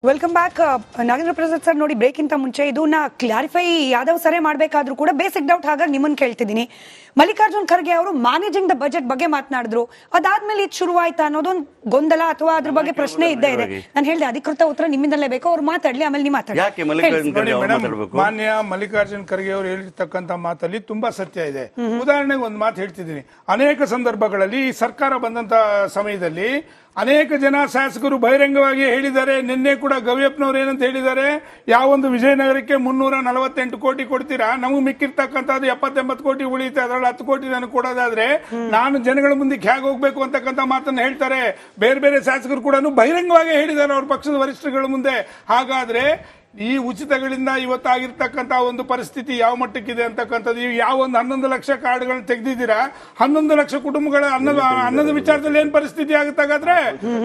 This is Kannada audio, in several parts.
Welcome back. Nagendra Prasad sir, ನೋಡಿ ಬ್ರೇಕ್ಗಿಂತ ಮುಂಚೆ ಇದನ್ನ ಕ್ಲಾರಿಫೈ ಯಾದವ್ ಸರಿ ಮಾಡಬೇಕಾದ್ರೂ ಕೂಡ ಬೇಸಿಕ್ ಡೌಟ್ ಹಾಗಾಗಿ ನಿಮ್ಮನ್ನು ಕೇಳ್ತಿದ್ದೀನಿ. ಮಲ್ಲಿಕಾರ್ಜುನ್ ಖರ್ಗೆ ಅವರು ಮ್ಯಾನೇಜಿಂಗ್ ದ ಬಜೆಟ್ ಬಗ್ಗೆ ಮಾತನಾಡಿದ್ರು. ಅದಾದ್ಮೇಲೆ ಇದು ಶುರುವಾಯ್ತಾ ಅನ್ನೋದೊಂದು ಗೊಂದಲ ಅಥವಾ ಅದ್ರ ಬಗ್ಗೆ ಪ್ರಶ್ನೆ ಇದ್ದೇ ಇದೆ. ನಾನು ಹೇಳಿದೆ ಅಧಿಕೃತ ಉತ್ತರ ನಿಮ್ಮಿಂದಲೇ ಬೇಕು. ಅವ್ರು ಮಾತಾಡ್ಲಿ, ಆಮೇಲೆ ನೀವು ಮಾತಾಡಿ. ಮಾನ್ಯ ಮಲ್ಲಿಕಾರ್ಜುನ್ ಖರ್ಗೆ ಅವರು ಹೇಳಿರ್ತಕ್ಕಂಥ ಮಾತಲ್ಲಿ ತುಂಬಾ ಸತ್ಯ ಇದೆ. ಉದಾಹರಣೆಗೆ ಒಂದು ಮಾತು ಹೇಳ್ತಿದ್ದೀನಿ. ಅನೇಕ ಸಂದರ್ಭಗಳಲ್ಲಿ ಈ ಸರ್ಕಾರ ಬಂದಂತ ಸಮಯದಲ್ಲಿ ಅನೇಕ ಜನ ಶಾಸಕರು ಬಹಿರಂಗವಾಗಿ ಹೇಳಿದ್ದಾರೆ. ನಿನ್ನೆ ಕೂಡ ಗವಿಯಪ್ಪನವ್ರು ಏನಂತ ಹೇಳಿದ್ದಾರೆ, ಯಾವೊಂದು ವಿಜಯನಗರಕ್ಕೆ 348 ಕೋಟಿ ಕೊಡ್ತೀರಾ, ನಮಗೆ ಮಿಕ್ಕಿರ್ತಕ್ಕಂಥದ್ದು 70-80 ಕೋಟಿ ಉಳಿಯುತ್ತೆ, ಅದರಲ್ಲಿ 10 ಕೋಟಿ ನನಗೆ ಕೊಡೋದಾದ್ರೆ ನಾನು ಜನಗಳ ಮುಂದೆ ಹೇಗೆ ಹೋಗ್ಬೇಕು ಅಂತಕ್ಕಂಥ ಮಾತನ್ನು ಹೇಳ್ತಾರೆ. ಬೇರೆ ಬೇರೆ ಶಾಸಕರು ಕೂಡ ಬಹಿರಂಗವಾಗಿ ಹೇಳಿದ್ದಾರೆ ಅವ್ರ ಪಕ್ಷದ ವರಿಷ್ಠಗಳ ಮುಂದೆ. ಹಾಗಾದ್ರೆ ಈ ಉಚಿತಗಳಿಂದ ಇವತ್ತಾಗಿರ್ತಕ್ಕಂಥ ಒಂದು ಪರಿಸ್ಥಿತಿ ಯಾವ ಮಟ್ಟಕ್ಕಿದೆ ಅಂತಕ್ಕಂಥದ್ದು, ಯಾವ ಒಂದು 11 ಲಕ್ಷ ಕಾರ್ಡ್ಗಳನ್ನ ತೆಗೆದಿದ್ದೀರಾ, 11 ಲಕ್ಷ ಕುಟುಂಬಗಳ ಅನ್ನದ ವಿಚಾರದಲ್ಲಿ ಏನ್ ಪರಿಸ್ಥಿತಿ ಆಗುತ್ತಾಗಾದ್ರೆ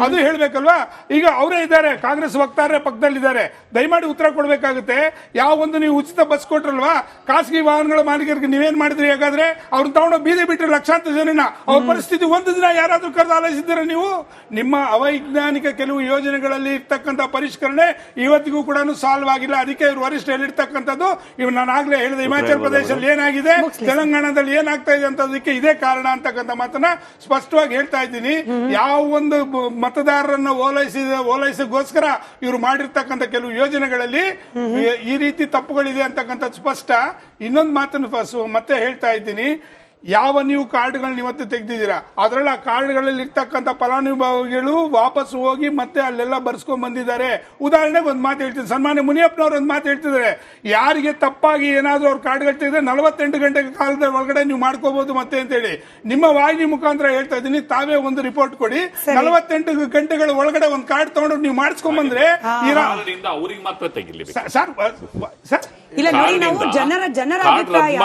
ಅದು ಹೇಳ್ಬೇಕಲ್ವಾ. ಈಗ ಅವರೇ ಇದ್ದಾರೆ, ಕಾಂಗ್ರೆಸ್ ವಕ್ತಾರರೇ ಪಕ್ಕದಲ್ಲಿದ್ದಾರೆ, ದಯಮಾಡಿ ಉತ್ತರ ಕೊಡ್ಬೇಕಾಗುತ್ತೆ. ಯಾವ ಒಂದು ನೀವು ಉಚಿತ ಬಸ್ ಕೊಟ್ರಲ್ವಾ, ಖಾಸಗಿ ವಾಹನಗಳ ಮಾಲೀಕರಿಗೆ ನೀವೇನ್ ಮಾಡಿದ್ರಿ? ಹಾಗಾದ್ರೆ ಅವ್ರನ್ನ ತಗೊಂಡು ಬೀದಿ ಬಿಟ್ಟರೆ ಲಕ್ಷಾಂತರ ಜನನ ಅವ್ರ ಪರಿಸ್ಥಿತಿ ಒಂದು ದಿನ ಯಾರಾದ್ರೂ ಕರೆದು ಆಲೋಚಿಸಿದ್ರೆ ನೀವು? ನಿಮ್ಮ ಅವೈಜ್ಞಾನಿಕ ಕೆಲವು ಯೋಜನೆಗಳಲ್ಲಿ ಇರ್ತಕ್ಕಂಥ ಪರಿಷ್ಕರಣೆ ಇವತ್ತಿಗೂ ಕೂಡ ಸಾಲ್ವ್ ಆಗಿಲ್ಲ. ಅದಕ್ಕೆ ಇವರು ವರಿಷ್ಠ ಹೇಳಿರ್ತಕ್ಕಂಥದ್ದು ಇವ್ ನಾನು ಆಗ್ಲೇ ಹೇಳಿದೆ, ಹಿಮಾಚಲ ಪ್ರದೇಶದಲ್ಲಿ ಏನಾಗಿದೆ, ತೆಲಂಗಾಣದಲ್ಲಿ ಏನಾಗ್ತಾ ಇದೆ ಅಂತದಕ್ಕೆ ಇದೇ ಕಾರಣ ಅಂತಕ್ಕಂಥ ಮಾತನ್ನ ಸ್ಪಷ್ಟವಾಗಿ ಹೇಳ್ತಾ ಇದ್ದೀನಿ. ಯಾವ ಒಂದು ಮತದಾರರನ್ನ ಓಲೈಸಗೋಸ್ಕರ ಇವರು ಮಾಡಿರ್ತಕ್ಕಂಥ ಕೆಲವು ಯೋಜನೆಗಳಲ್ಲಿ ಈ ರೀತಿ ತಪ್ಪುಗಳಿದೆ ಅಂತಕ್ಕಂಥದ್ದು ಸ್ಪಷ್ಟ. ಇನ್ನೊಂದು ಮಾತನ್ನು ಮತ್ತೆ ಹೇಳ್ತಾ ಇದ್ದೀನಿ. ಯಾವ ನೀವು ಕಾರ್ಡ್ಗಳನ್ನ ಇವತ್ತು ತೆಗೆದಿದ್ದೀರಾ, ಅದರಲ್ಲಿ ಆ ಕಾರ್ಡ್ಗಳಲ್ಲಿ ಇರ್ತಕ್ಕಂಥ ಫಲಾನುಭವಿಗಳು ವಾಪಸ್ ಹೋಗಿ ಮತ್ತೆ ಅಲ್ಲೆಲ್ಲ ಬರ್ಸ್ಕೊಂಡ್ ಬಂದಿದ್ದಾರೆ. ಉದಾಹರಣೆಗೆ ಒಂದು ಮಾತು ಹೇಳ್ತೀನಿ, ಸನ್ಮಾನ್ಯ ಮುನಿಯಪ್ಪನವ್ರು ಒಂದು ಮಾತು ಹೇಳ್ತಿದ್ದಾರೆ, ಯಾರಿಗೆ ತಪ್ಪಾಗಿ ಏನಾದ್ರೂ ಅವ್ರ ಕಾರ್ಡ್ಗಳು ತೆಗೆದ್ರೆ 48 ಗಂಟೆ ಕಾಲದ ಒಳಗಡೆ ನೀವು ಮಾಡ್ಕೋಬಹುದು ಮತ್ತೆ ಅಂತ ಹೇಳಿ ನಿಮ್ಮ ವಾಹಿನಿ ಮುಖಾಂತರ ಹೇಳ್ತಾ ಇದ್ದೀನಿ. ತಾವೇ ಒಂದು ರಿಪೋರ್ಟ್ ಕೊಡಿ, 48 ಗಂಟೆಗಳ ಒಳಗಡೆ ಒಂದು ಕಾರ್ಡ್ ತಗೊಂಡು ನೀವು ಮಾಡಿಸ್ಕೊಂಡ್ ಬಂದ್ರೆ ಅವ್ರಿಗೆ ಮಾತ್ರ ತೆಗಿಲಿ ಸರ್. ಇಲ್ಲ ನೋಡಿ, ನಾವು ಜನರ ಅಭಿಪ್ರಾಯ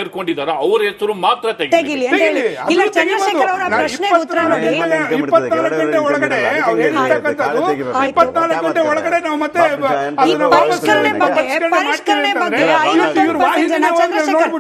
ಸೇರ್ಕೊಂಡಿದ್ದಾರ ಅವ್ರ ಹೆಸರು ಮಾತ್ರ ತೆಗಿಲಿ ಅಂತ ಹೇಳಿ. ಇಲ್ಲ, ಚಂದ್ರಶೇಖರ್ ಅವರ ಪ್ರಶ್ನೆಗೆ ಉತ್ತರ ನೋಡಿ. 24 ಗಂಟೆ ಒಳಗಡೆ ಅವ್ರು ಹೇಳಿರ್ತಕ್ಕಂಥದ್ದು 24 ಗಂಟೆ ಒಳಗಡೆ ನಾವು ಮತ್ತೆ ಪರಿಷ್ಕರಣೆ ಬಗ್ಗೆ 50% ಜನ ಚಂದ್ರಶೇಖರ್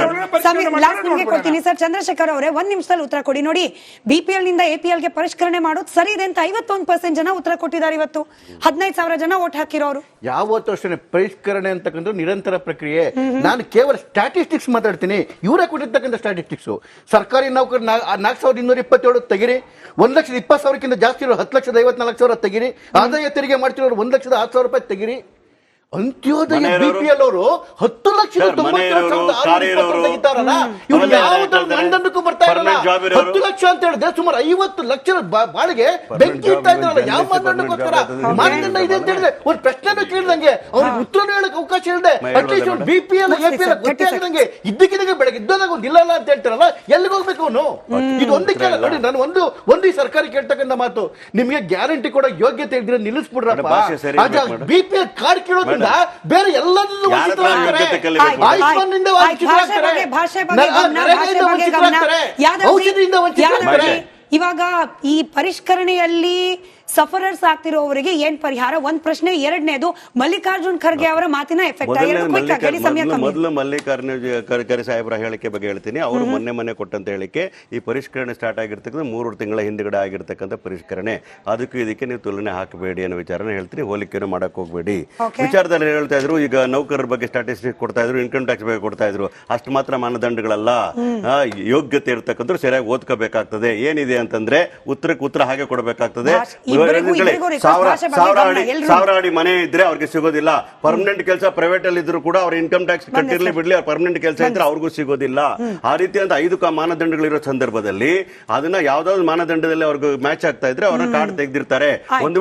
ಅವರು ನಿಮಗೆ ಕೊಡ್ತೀನಿ ಸರ್. ಚಂದ್ರಶೇಖರ್ ಅವರೇ, 1 ನಿಮಿಷದಲ್ಲಿ ಉತ್ತರ ಕೊಡಿ. ನೋಡಿ, ಬಿಪಿಎಲ್ ನಿಂದ ಎಪಿಎಲ್ ಗೆ ಪರಿಷ್ಕರಣೆ ಮಾಡೋದು ಸರಿ ಇದೆ ಅಂತ 51% ಜನ ಉತ್ತರ ಕೊಟ್ಟಿದ್ದಾರೆ. ಇವತ್ತು 15,000 ಜನ ವೋಟ್ ಹಾಕಿರೋರು. ಯಾವತ್ತೂ ಅಷ್ಟೇ ಪರಿಷ್ಕರಣೆ ಅಂತಕ್ಕಂಥ ನಿರಂತರ ಪ್ರಕ್ರಿಯೆ. ನಾನು ಕೇವಲ ಸ್ಟ್ಯಾಟಿಸ್ಟಿಕ್ಸ್ ಮಾತಾಡ್ತೀನಿ. ಇವರೇ ಕೊಟ್ಟಿರ್ತಕ್ಕಂಥ ಸ್ಟ್ಯಾಟಿಸ್ಟಿಕ್ಸ್. ಸರ್ಕಾರಿ ನೌಕರ 4,227 ತೆಗಿರಿ, 1,20,000ಕ್ಕಿಂತ ಜಾಸ್ತಿ ಇರೋ 10,54,000 ತೆಗಿರಿ, ಆದಾಯ ತೆರಿಗೆ ಮಾಡ್ತಿರೋರು 1,06,000 ರೂಪಾಯಿ ತೆಗಿರಿ. ಅಂತ್ಯೋದಯ ಬಿಪಿಎಲ್ ಅವರು 10,90,000 ತೆಗಿತಾರಲ್ಲ, ಇವ್ರು ಯಾವ ಮಂಡನಕ್ಕೂ ಬರ್ತಾ ಇರಲ್ಲ. 10 ಲಕ್ಷ ಅಂತ ಹೇಳಿದ್ರೆ ಸುಮಾರು 50 ಲಕ್ಷ ಬಾಳಿಗೆ ಬೆಂಕಿ ಇಡ್ತಾ ಇದ್ದಾರಲ್ಲ. ಯಾವ ಮಾನದಂಡಕ್ಕೋಸ್ಕರ ಮಾನದಂಡ ಇದೆ ಅಂತ ಹೇಳಿದ್ರೆ ಒಂದು ಪ್ರಶ್ನೆ ಕೇಳಿದಂಗೆ ಅವ್ರಿಗೆ ಉತ್ತರ ಹೇಳಕ್ ಅವಕಾಶ ಇಲ್ಲದೆ ಅಟ್ಲೀಸ್ಟ್ ಒಂದು ಬಿಪಿಎಲ್ ಎಪಿಎಲ್ ಗೊತ್ತಾಗದಂಗೆ ಇದ್ದಕ್ಕಿದ್ದಂಗೆ ಬೆಳಗ್ಗೆ ಇದ್ದಾಗ ಒಂದು ಇಲ್ಲ ಅಂತ ಹೇಳ್ತಾರಲ್ಲ, ಎಲ್ಲಿಗೆ ಹೋಗ್ಬೇಕು ಅವನು? ಇದು ಒಂದಕ್ಕೆ ನೋಡಿ, ನಾನು ಒಂದು ಈ ಸರ್ಕಾರಿ ಕೇಳ್ತಕ್ಕಂಥ ಮಾತು, ನಿಮ್ಗೆ ಗ್ಯಾರಂಟಿ ಕೊಡೋ ಯೋಗ್ಯತೆ ಇದ್ರೆ ನಿಲ್ಲಿಸ್ಬಿಡ್ರಪ್ಪ. ಬಿಪಿಎಲ್ ಕಾರ್ಡ್ ಕೇಳೋದ್ರಿಂದ ಬೇರೆ ಎಲ್ಲದೂ ಇವಾಗ ಈ ಪರಿಷ್ಕರಣೆಯಲ್ಲಿ ಸಫರರ್ಸ್ ಆಗ್ತಿರೋವರಿಗೆ ಏನ್ ಪರಿಹಾರ? ಒಂದ್ ಪ್ರಶ್ನೆ. ಎರಡನೇದು, ಮಲ್ಲಿಕಾರ್ಜುನ್ ಖರ್ಗೆ ಅವರ ಮಾತಿನ ಎಫೆಕ್ಟ್. ಮೊದಲು ಮಲ್ಲಿಕಾರ್ಜುನ್ ಖರ್ಗೆ ಸಾಹೇಬರ ಹೇಳಿಕೆ ಬಗ್ಗೆ ಹೇಳ್ತೀನಿ. ಅವರು ಮೊನ್ನೆ ಕೊಟ್ಟಂತ ಹೇಳಿಕೆ, ಈ ಪರಿಷ್ಕರಣೆ ಸ್ಟಾರ್ಟ್ ಆಗಿರ್ತಕ್ಕಂಥ 3 ತಿಂಗಳ ಹಿಂದ್ಗಡೆ ಆಗಿರ್ತಕ್ಕಂಥ ಪರಿಷ್ಕರಣೆ, ಅದಕ್ಕೂ ಇದಕ್ಕೆ ನೀವು ತುಲನೆ ಹಾಕಬೇಡಿ ಅನ್ನೋ ವಿಚಾರನ ಹೇಳ್ತೀನಿ. ಹೋಲಿಕೆಯನ್ನು ಮಾಡಕ್ ಹೋಗ್ಬೇಡಿ. ವಿಚಾರದಲ್ಲಿ ಹೇಳ್ತಾ ಇದ್ರು, ಈಗ ನೌಕರರ ಬಗ್ಗೆ ಸ್ಟಾಟಿಸ್ಟಿಕ್ಸ್ ಕೊಡ್ತಾ ಇದ್ರು, ಇನ್ಕಮ್ ಟ್ಯಾಕ್ಸ್ ಬಗ್ಗೆ ಕೊಡ್ತಾ ಇದ್ರು. ಅಷ್ಟು ಮಾತ್ರ ಮಾನದಂಡಗಳಲ್ಲ, ಯೋಗ್ಯತೆ ಇರ್ತಕ್ಕಂಥ ಸರಿಯಾಗಿ ಓದ್ಕೋಬೇಕಾಗ್ತದೆ. ಏನಿದೆ ಅಂತಂದ್ರೆ ಉತ್ತರಕ್ಕೆ ಉತ್ತರ ಹಾಗೆ ಕೊಡಬೇಕಾಗ್ತದೆ. 1000 ಅಡಿ ಮನೆ ಇದ್ರೆ ಅವ್ರಿಗೆ ಸಿಗೋದಿಲ್ಲ. ಪರ್ಮನೆಂಟ್ ಕೆಲಸ ಪ್ರೈವೇಟ್ ಅಲ್ಲಿ ಇದ್ರು ಕೂಡ ಅವ್ರ ಇನ್ಕಮ್ ಟ್ಯಾಕ್ಸ್ ಕಟ್ಟಿರ್ಲಿ ಬಿಡ್ಲಿ, ಅವ್ರ ಪರ್ಮನೆಂಟ್ ಕೆಲಸ ಇದ್ರೆ ಅವ್ರಿಗೂ ಸಿಗೋದಿಲ್ಲ. ಆ ರೀತಿ ಅಂತ 5 ಮಾನದಂಡಗಳಿರೋ ಸಂದರ್ಭದಲ್ಲಿ ಅದನ್ನ ಯಾವ್ದಾದ್ರು ಮಾನದಂಡದಲ್ಲಿ ಅವ್ರಿಗೆ ಮ್ಯಾಚ್ ಆಗ್ತಾ ಇದ್ರೆ ಅವ್ರನ್ನ ಕಾರ್ಡ್ ತೆಗೆದಿರ್ತಾರೆ. ಒಂದ್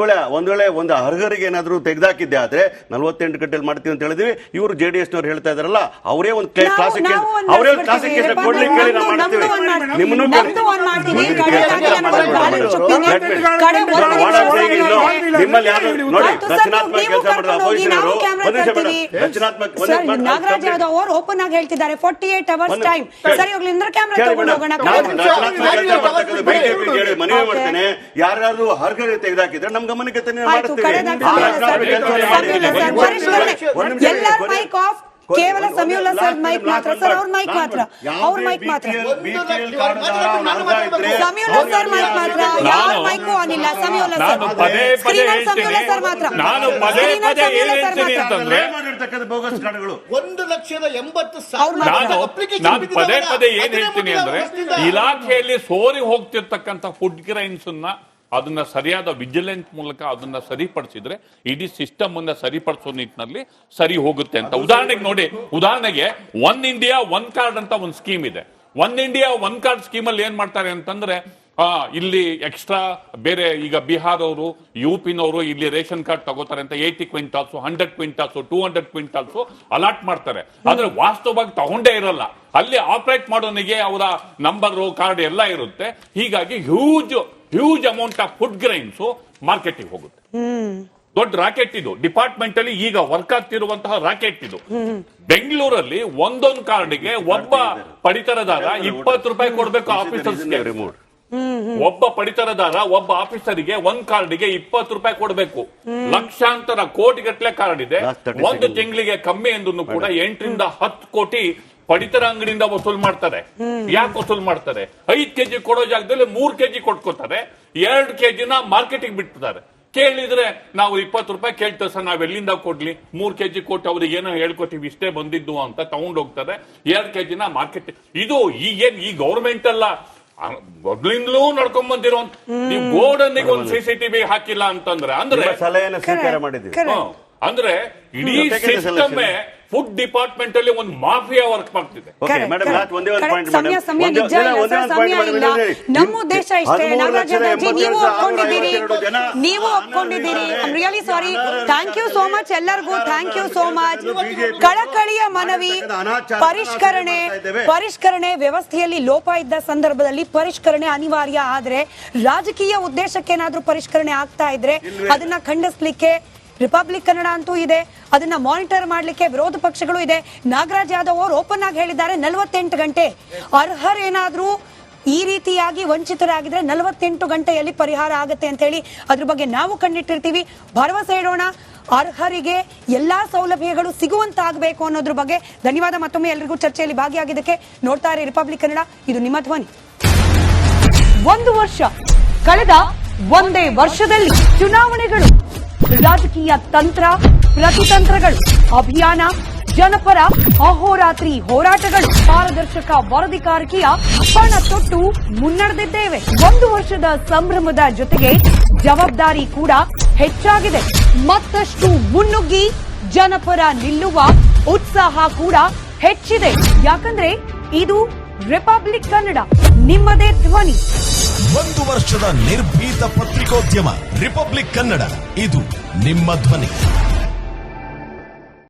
ವೇಳೆ ಒಂದು ಅರ್ಹರಿಗೆ ಏನಾದ್ರು ತೆಗೆದಾಕಿದ್ದೆ ಆದ್ರೆ 48 ಗಂಟೆಯಲ್ಲಿ ಮಾಡ್ತೀವಿ ಅಂತ ಹೇಳಿದ್ವಿ. ಇವರು ಜೆಡಿಎಸ್ ನವರು ಹೇಳ್ತಾ ಇದಾರಲ್ಲ, ಅವರೇ ಒಂದು ಕ್ಲಾಸಿಕ್ ಕೊಡ್ಲಿ ಕೇಳಿ ನಾವು ಮಾಡ್ತೀವಿ. ನಿಮ್ಮನ್ನು ನಿಮ್ಮಲ್ಲಿ ಯಾರು ನೋಡಿ ರಚನಾತ್ಮಕ ಕೆಲಸ ಮಾಡಿದ ಅಪೋಸಿಷನ್ ನಾಗರಾಜ್ ಯಾದವ್ ಅವರು ಓಪನ್ ಆಗಿ ಹೇಳ್ತಿದ್ದಾರೆ 48 ಅವರ್ಸ್ ಟೈಮ್. ಸರಿ, ಹೋಗ್ಲಿ, ಕ್ಯಾಮೆರಾ ತಗೊಂಡು ಹೋಗೋಣ. ಮನವಿ ಮಾಡ್ತೇನೆ, ಯಾರು ಹರ್ಗರಿ ತೆಗೆದಾಕಿದ್ರೆ ನಮ್ ಗಮನಕ್ಕೆ ಎಲ್ಲರ ಮೈಕ್ ಆಫ್. ಕೇವಲ ಸಮೀವುಲ್ಲಾ ಸರ್ ಮೈಕ್ ಮಾತ್ರ ಸರ್, ಅವ್ರ ಮೈಕ್ ಮಾತ್ರ, ಅವ್ರ ಮೈಕ್ ಮಾತ್ರ, ಸಮೀವುಲ್ಲಾ ಸರ್ ಮೈಕ್ ಮಾತ್ರ, ಯಾರ ಮೈಕು ಆನ್ ಇಲ್ಲ. ಸಮೀವುಲ್ಲಾ ಸರ್ ಸ್ಕ್ರೀನ್ ಅಲ್ಲಿ ಸಮೀವುಲ್ಲಾ ಸರ್ ಮಾತ್ರ, ನಾನು ಪದೇ ಪದೇ ಏನ್ ಹೇಳ್ತೀನಿ ಅಂತಂದ್ರೆ 1,80,000 ನಾನು ಪದೇ ಪದೇ ಏನ್ ಹೇಳ್ತೀನಿ ಅಂದ್ರೆ ಇಲಾಖೆಯಲ್ಲಿ ಸೋರಿ ಹೋಗ್ತಿರ್ತಕ್ಕಂಥ ಫುಡ್ ಗ್ರೈನ್ಸ್ ಅದನ್ನ ಸರಿಯಾದ ವಿಜಿಲೆನ್ಸ್ ಮೂಲಕ ಅದನ್ನ ಸರಿಪಡಿಸಿದ್ರೆ ಇಡೀ ಸಿಸ್ಟಮ್ ಅನ್ನ ಸರಿಪಡಿಸೋ ನಿಟ್ಟಿನಲ್ಲಿ ಸರಿ ಹೋಗುತ್ತೆ ಅಂತ. ಉದಾಹರಣೆಗೆ ಒನ್ ಇಂಡಿಯಾ ಒನ್ ಕಾರ್ಡ್ ಅಂತ ಒಂದು ಸ್ಕೀಮ್ ಇದೆ. One India one card scheme ಅಲ್ಲಿ ಏನ್ ಮಾಡ್ತಾರೆ ಅಂತಂದ್ರೆ ಇಲ್ಲಿ ಎಕ್ಸ್ಟ್ರಾ ಬೇರೆ ಈಗ ಬಿಹಾರ್ ಅವರು ಯುಪಿನವರು ಇಲ್ಲಿ ರೇಷನ್ ಕಾರ್ಡ್ ತಗೋತಾರೆ ಅಂತ 80 ಕ್ವಿಂಟಾಲ್ಸ್ 100 ಕ್ವಿಂಟಾಲ್ಸ್ 200 ಕ್ವಿಂಟಾಲ್ಸ್ ಅಲಾಟ್ ಮಾಡ್ತಾರೆ. ಆದ್ರೆ ವಾಸ್ತವವಾಗಿ ತಗೊಂಡೇ ಇರಲ್ಲ. ಅಲ್ಲಿ ಆಪರೇಟ್ ಮಾಡೋನಿಗೆ ಅವರ ನಂಬರ್ ಕಾರ್ಡ್ ಎಲ್ಲ ಇರುತ್ತೆ. ಹೀಗಾಗಿ huge amount of food grains ಮಾರ್ಕೆಟಿಗೆ ಹೋಗುತ್ತೆ. ದೊಡ್ಡ ರಾಕೆಟ್ ಇದು, ಡಿಪಾರ್ಟ್ಮೆಂಟ್ ಅಲ್ಲಿ ಈಗ ವರ್ಕ್ ಆಗ್ತಿರುವಂತಹ ರಾಕೆಟ್ ಇದು. ಬೆಂಗಳೂರಲ್ಲಿ ಒಂದೊಂದು ಕಾರ್ಡ್ಗೆ ಒಬ್ಬ ಪಡಿತರದಾರ 20 ರೂಪಾಯಿ ಕೊಡ್ಬೇಕು ಆಫೀಸರ್ಸ್ಗೆ. ಒಬ್ಬ ಪಡಿತರದಾರ ಒಬ್ಬ ಆಫೀಸರಿಗೆ ಒಂದ್ ಕಾರ್ಡ್ಗೆ 20 ರೂಪಾಯಿ ಕೊಡಬೇಕು. ಲಕ್ಷಾಂತರ ಕೋಟಿಗಟ್ಟಲೆ ಕಾರ್ಡ್ ಇದೆ. ಒಂದು ತಿಂಗಳಿಗೆ ಕಮ್ಮಿ ಎಂದು ಕೂಡ 8 ರಿಂದ 10 ಕೋಟಿ ಪಡಿತರ ಅಂಗಡಿಯಿಂದ ವಸೂಲ್ ಮಾಡ್ತಾರೆ. ಯಾಕೆ ವಸೂಲ್ ಮಾಡ್ತಾರೆ? 5 ಕೆಜಿ ಕೊಡೋ ಜಾಗದಲ್ಲಿ 3 ಕೆಜಿ ಕೊಟ್ಕೋತಾರೆ. 2 ಕೆಜಿನ ಮಾರ್ಕೆಟಿಂಗ್ ಬಿಡ್ತಾರೆ. ಕೇಳಿದ್ರೆ ನಾವು 20 ರೂಪಾಯಿ ಕೇಳ್ತೇವೆ ಸರ್, ನಾವ್ ಎಲ್ಲಿಂದ ಕೊಡ್ಲಿ? 3 ಕೆಜಿ ಕೊಟ್ಟು ಅವ್ರಿಗೆ ಏನೋ ಹೇಳ್ಕೊತೀವಿ ಇಷ್ಟೇ ಬಂದಿದ್ದು ಅಂತ ತಗೊಂಡ್ ಹೋಗ್ತಾರೆ. 2 ಕೆಜಿನ ಮಾರ್ಕೆಟ್. ಇದು ಈಗೇನ್ ಈ ಗೌರ್ಮೆಂಟ್ ಅಲ್ಲ, ಮೊದ್ಲಿಂದಲೂ ನಡ್ಕೊಂಡ್ ಬಂದಿರೋ. ನೀವು ಗೋಡನ್ನಿಗೆ ಒಂದು CCTV ಹಾಕಿಲ್ಲ ಅಂತಂದ್ರೆ ಸಲಹೆಯನ್ನು ಸ್ವೀಕಾರ ಮಾಡಿದ್ದೀವಿ. ಅಂದ್ರೆ ಇಡೀ ಸಿಸ್ಟಮ್ ಫುಡ್ ಡಿಪಾರ್ಟ್ಮೆಂಟ್ ಅಲ್ಲಿ ಒಂದು ಮಾಫಿಯಾ ವರ್ಕ್ ಮಾಡ್ತಿದೆ. ನಮ್ಮ ಉದ್ದೇಶ ಇಷ್ಟೇ. ನಾಗರಾಜ್ ನೀವು ಒಪ್ಕೊಂಡಿದ್ದೀರಿ. Really sorry. Thank you so much ಎಲ್ಲರಿಗೂ. Thank you so much. ಕಳಕಳಿಯ ಮನವಿ. ಪರಿಷ್ಕರಣೆ ವ್ಯವಸ್ಥೆಯಲ್ಲಿ ಲೋಪ ಇದ್ದ ಸಂದರ್ಭದಲ್ಲಿ ಪರಿಷ್ಕರಣೆ ಅನಿವಾರ್ಯ. ಆದ್ರೆ ರಾಜಕೀಯ ಉದ್ದೇಶಕ್ಕೇನಾದ್ರೂ ಪರಿಷ್ಕರಣೆ ಆಗ್ತಾ ಇದ್ರೆ ಅದನ್ನ ಖಂಡಿಸ್ಲಿಕ್ಕೆ ರಿಪಬ್ಲಿಕ್ ಕನ್ನಡ ಅಂತೂ ಇದೆ. ಅದನ್ನ ಮಾನಿಟರ್ ಮಾಡ್ಲಿಕ್ಕೆ ವಿರೋಧ ಪಕ್ಷಗಳು ಇದೆ. ನಾಗರಾಜ್ ಯಾದವ್ ಅವರು ಓಪನ್ ಆಗಿ ಹೇಳಿದ್ದಾರೆ 48 ಗಂಟೆ. ಅರ್ಹರೇನಾದ್ರೂ ಈ ರೀತಿಯಾಗಿ ವಂಚಿತರಾಗಿದ್ರೆ 48 ಗಂಟೆಯಲ್ಲಿ ಪರಿಹಾರ ಆಗುತ್ತೆ ಅಂತ ಹೇಳಿ ಅದ್ರ ಬಗ್ಗೆ ನಾವು ಕಣ್ಣಿಟ್ಟಿರ್ತೀವಿ. ಭರವಸೆ ಇಡೋಣ, ಅರ್ಹರಿಗೆ ಎಲ್ಲಾ ಸೌಲಭ್ಯಗಳು ಸಿಗುವಂತಾಗಬೇಕು ಅನ್ನೋದ್ರ ಬಗ್ಗೆ. ಧನ್ಯವಾದ ಮತ್ತೊಮ್ಮೆ ಎಲ್ರಿಗೂ ಚರ್ಚೆಯಲ್ಲಿ ಭಾಗಿಯಾಗಿದ್ದಕ್ಕೆ. ನೋಡ್ತಾ ಇರಿ ರಿಪಬ್ಲಿಕ್ ಕನ್ನಡ, ಇದು ನಿಮ್ಮ ಧ್ವನಿ. 1 ವರ್ಷ ಕಳೆದ ಒಂದೇ ವರ್ಷದಲ್ಲಿ ಚುನಾವಣೆಗಳು, ರಾಜಕೀಯ ತಂತ್ರ ಪ್ರತಿತಂತ್ರಗಳು, ಅಭಿಯಾನ, ಜನಪರ ಅಹೋರಾತ್ರಿ ಹೋರಾಟಗಳು, ಪಾರದರ್ಶಕ ವರದಿಗಾರಿಕೆಯ ಪಣ ತೊಟ್ಟು ಮುನ್ನಡೆದಿದ್ದೇವೆ. 1 ವರ್ಷದ ಸಂಭ್ರಮದ ಜೊತೆಗೆ ಜವಾಬ್ದಾರಿ ಕೂಡ ಹೆಚ್ಚಾಗಿದೆ. ಮತ್ತಷ್ಟು ಮುನ್ನುಗ್ಗಿ ಜನಪರ ನಿಲ್ಲುವ ಉತ್ಸಾಹ ಕೂಡ ಹೆಚ್ಚಿದೆ. ಯಾಕಂದ್ರೆ ಇದು ರಿಪಬ್ಲಿಕ್ ಕನ್ನಡ, ನಿಮ್ಮದೇ ಧ್ವನಿ. 1 ವರ್ಷದ ನಿರ್ಭೀತ ಪತ್ರಿಕೋದ್ಯಮ ರಿಪಬ್ಲಿಕ್ ಕನ್ನಡ, ಇದು ನಿಮ್ಮ ಧ್ವನಿ.